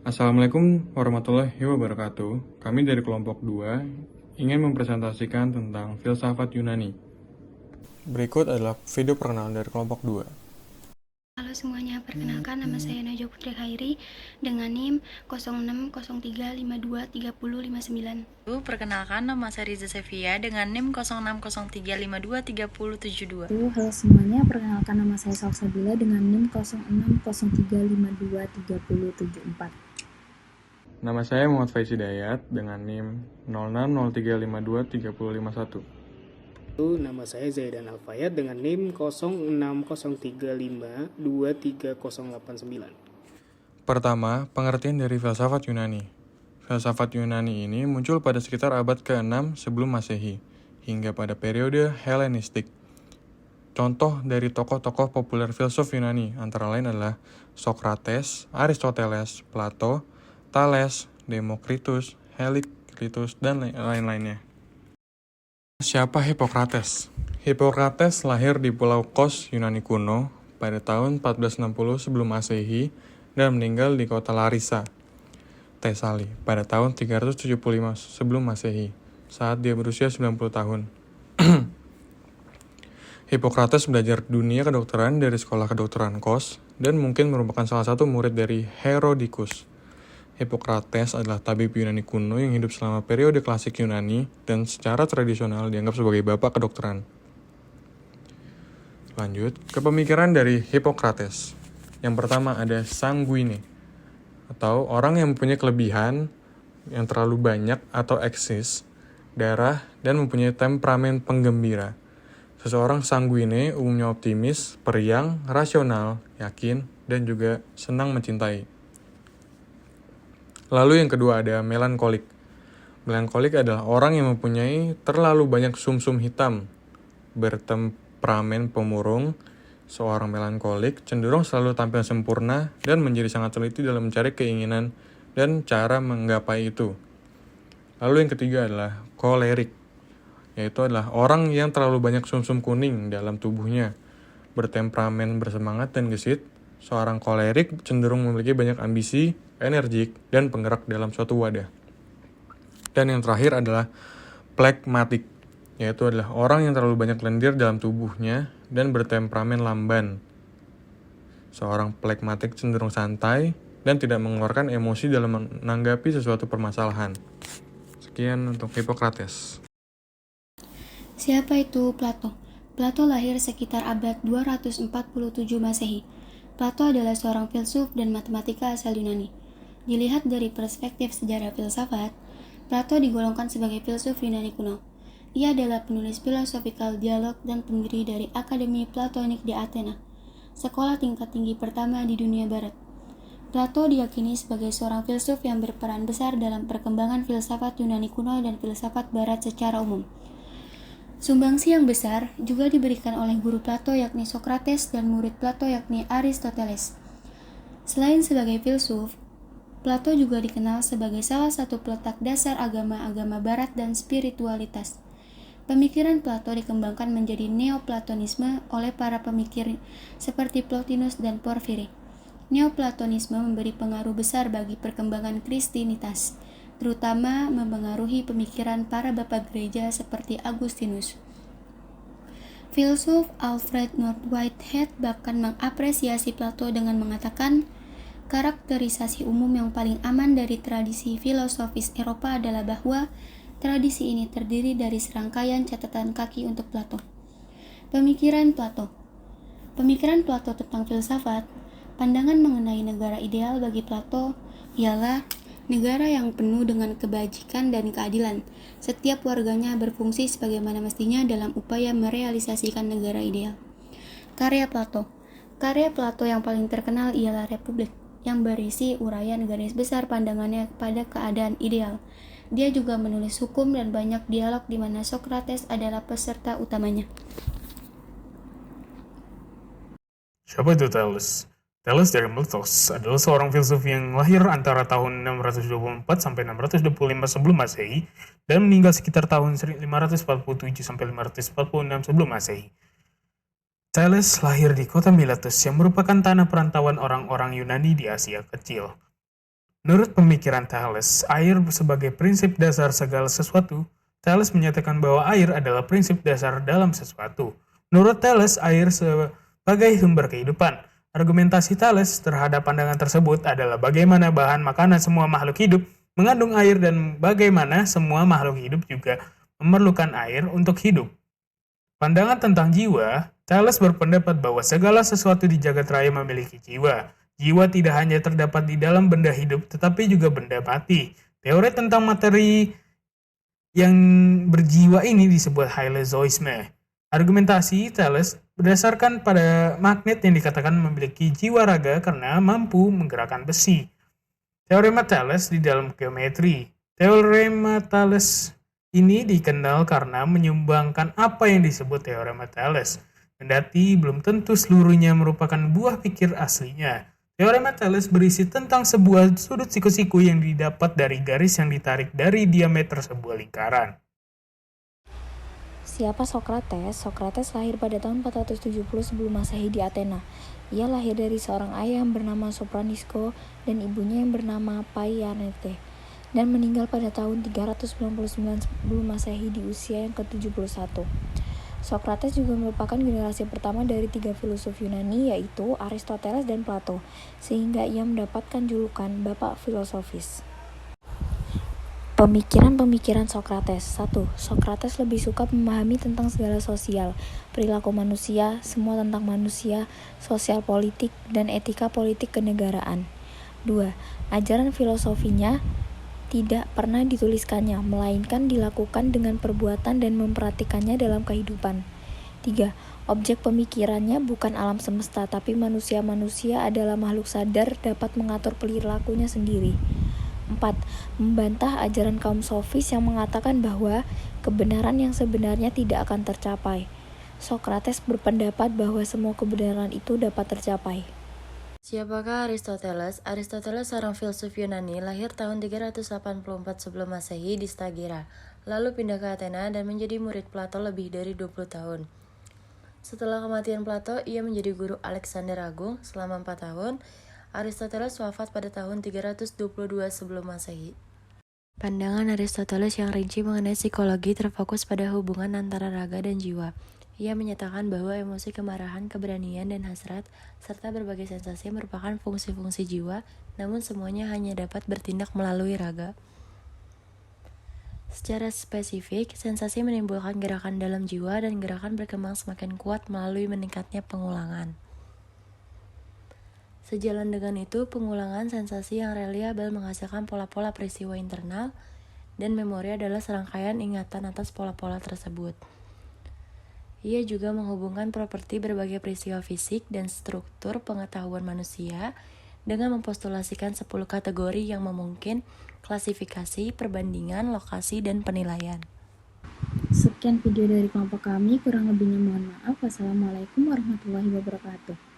Assalamualaikum warahmatullahi wabarakatuh. Kami dari kelompok 2 ingin mempresentasikan tentang filsafat Yunani. Berikut adalah video perkenalan dari kelompok 2. Halo semuanya, perkenalkan nama saya Najwa Putri Khairi dengan NIM 0603523059. Perkenalkan, nama saya Riza Sevia dengan NIM 0603523072. Halo semuanya, perkenalkan nama saya Salsabila dengan NIM 0603523074. Nama saya Muhammad Faiz Hidayat dengan NIM 0603523051. Nama saya Zaidan Alfayat dengan NIM 0603523089. Pertama, pengertian dari filsafat Yunani. Filsafat Yunani ini muncul pada sekitar abad ke-6 sebelum Masehi, hingga pada periode Helenistik. Contoh dari tokoh-tokoh populer filsuf Yunani antara lain adalah Socrates, Aristoteles, Plato, Thales, Demokritus, Heraklitus, dan lain-lainnya. Siapa Hippocrates? Hippocrates lahir di Pulau Kos, Yunani kuno pada tahun 460 sebelum Masehi dan meninggal di kota Larissa, Tesali pada tahun 375 sebelum Masehi saat dia berusia 90 tahun. Hippocrates belajar dunia kedokteran dari sekolah kedokteran Kos dan mungkin merupakan salah satu murid dari Herodotus. Hippocrates adalah tabib Yunani kuno yang hidup selama periode klasik Yunani dan secara tradisional dianggap sebagai bapak kedokteran. Lanjut ke pemikiran dari Hippocrates. Yang pertama ada sanguine, atau orang yang mempunyai kelebihan yang terlalu banyak atau eksis, darah, dan mempunyai temperamen penggembira. Seseorang sanguine umumnya optimis, periang, rasional, yakin, dan juga senang mencintai. Lalu yang kedua ada melankolik. Melankolik adalah orang yang mempunyai terlalu banyak sumsum hitam, bertemperamen pemurung. Seorang melankolik cenderung selalu tampil sempurna dan menjadi sangat teliti dalam mencari keinginan dan cara menggapai itu. Lalu yang ketiga adalah kolerik, yaitu adalah orang yang terlalu banyak sumsum kuning dalam tubuhnya, bertemperamen bersemangat dan gesit. Seorang kolerik cenderung memiliki banyak ambisi, energik, dan penggerak dalam suatu wadah. Dan yang terakhir adalah plekmatik, yaitu adalah orang yang terlalu banyak lendir dalam tubuhnya dan bertemperamen lamban. Seorang plekmatik cenderung santai dan tidak mengeluarkan emosi dalam menanggapi sesuatu permasalahan. Sekian untuk Hippocrates. Siapa itu Plato? Plato lahir sekitar abad 247 Masehi. Plato adalah seorang filsuf dan matematika asal Yunani. Dilihat dari perspektif sejarah filsafat, Plato digolongkan sebagai filsuf Yunani kuno. Ia adalah penulis filosofikal dialog dan pendiri dari Akademi Platonik di Athena, sekolah tingkat tinggi pertama di dunia barat. Plato diyakini sebagai seorang filsuf yang berperan besar dalam perkembangan filsafat Yunani kuno dan filsafat barat secara umum. Sumbangsi yang besar juga diberikan oleh guru Plato yakni Socrates dan murid Plato yakni Aristoteles. Selain sebagai filsuf, Plato juga dikenal sebagai salah satu peletak dasar agama-agama barat dan spiritualitas. Pemikiran Plato dikembangkan menjadi Neoplatonisme oleh para pemikir seperti Plotinus dan Porfiri. Neoplatonisme memberi pengaruh besar bagi perkembangan Kristinitas, terutama mempengaruhi pemikiran para bapak gereja seperti Agustinus. Filsuf Alfred North Whitehead bahkan mengapresiasi Plato dengan mengatakan, karakterisasi umum yang paling aman dari tradisi filosofis Eropa adalah bahwa tradisi ini terdiri dari serangkaian catatan kaki untuk Plato. Pemikiran Plato tentang filsafat, pandangan mengenai negara ideal bagi Plato ialah negara yang penuh dengan kebajikan dan keadilan. Setiap warganya berfungsi sebagaimana mestinya dalam upaya merealisasikan negara ideal. Karya Plato yang paling terkenal ialah Republik, yang berisi uraian garis besar pandangannya pada keadaan ideal. Dia juga menulis hukum dan banyak dialog di mana Socrates adalah peserta utamanya. Siapa itu Thales? Thales dari Miletus adalah seorang filsuf yang lahir antara tahun 624 sampai 625 sebelum Masehi dan meninggal sekitar tahun 547 sampai 546 sebelum Masehi. Thales lahir di kota Miletus yang merupakan tanah perantauan orang-orang Yunani di Asia Kecil. Menurut pemikiran Thales, air sebagai prinsip dasar segala sesuatu. Thales menyatakan bahwa air adalah prinsip dasar dalam sesuatu. Menurut Thales, air sebagai sumber kehidupan. Argumentasi Thales terhadap pandangan tersebut adalah bagaimana bahan makanan semua makhluk hidup mengandung air dan bagaimana semua makhluk hidup juga memerlukan air untuk hidup. Pandangan tentang jiwa, Thales berpendapat bahwa segala sesuatu di jagat raya memiliki jiwa. Jiwa tidak hanya terdapat di dalam benda hidup, tetapi juga benda mati. Teori tentang materi yang berjiwa ini disebut hylozoisme. Argumentasi Thales berdasarkan pada magnet yang dikatakan memiliki jiwa raga karena mampu menggerakkan besi. Teorema Thales di dalam geometri. Teorema Thales ini dikenal karena menyumbangkan apa yang disebut teorema Thales. Kendati belum tentu seluruhnya merupakan buah pikir aslinya. Teorema Thales berisi tentang sebuah sudut siku-siku yang didapat dari garis yang ditarik dari diameter sebuah lingkaran. Siapa Sokrates? Sokrates lahir pada tahun 470 sebelum Masehi di Athena. Ia lahir dari seorang ayah yang bernama Sophronisco dan ibunya yang bernama Paianete, dan meninggal pada tahun 399 sebelum Masehi di usia yang ke-71. Sokrates juga merupakan generasi pertama dari 3 filosof Yunani, yaitu Aristoteles dan Plato, sehingga ia mendapatkan julukan Bapak Filosofis. Pemikiran Sokrates. 1. Sokrates lebih suka memahami tentang segala sosial, perilaku manusia, semua tentang manusia, sosial politik, dan etika politik kenegaraan. 2. Ajaran filosofinya tidak pernah dituliskannya, melainkan dilakukan dengan perbuatan dan memperhatikannya dalam kehidupan. 3. Objek pemikirannya bukan alam semesta, tapi manusia-manusia adalah makhluk sadar dapat mengatur perilakunya sendiri. 4. Membantah ajaran kaum sofis yang mengatakan bahwa kebenaran yang sebenarnya tidak akan tercapai. Sokrates berpendapat bahwa semua kebenaran itu dapat tercapai. Siapakah Aristoteles? Aristoteles seorang filsuf Yunani, lahir tahun 384 sebelum Masehi di Stagira, lalu pindah ke Athena dan menjadi murid Plato lebih dari 20 tahun. Setelah kematian Plato, ia menjadi guru Alexander Agung selama 4 tahun. Aristoteles wafat pada tahun 322 sebelum Masehi. Pandangan Aristoteles yang rinci mengenai psikologi terfokus pada hubungan antara raga dan jiwa. Ia menyatakan bahwa emosi kemarahan, keberanian, dan hasrat, serta berbagai sensasi merupakan fungsi-fungsi jiwa, namun semuanya hanya dapat bertindak melalui raga. Secara spesifik, sensasi menimbulkan gerakan dalam jiwa dan gerakan berkembang semakin kuat melalui meningkatnya pengulangan. Sejalan dengan itu, pengulangan sensasi yang reliabel menghasilkan pola-pola peristiwa internal, dan memori adalah serangkaian ingatan atas pola-pola tersebut. Ia juga menghubungkan properti berbagai peristiwa fisik dan struktur pengetahuan manusia dengan mempostulasikan 10 kategori yang memungkinkan klasifikasi, perbandingan, lokasi, dan penilaian. Sekian video dari kelompok kami, kurang lebihnya mohon maaf. Wassalamualaikum warahmatullahi wabarakatuh.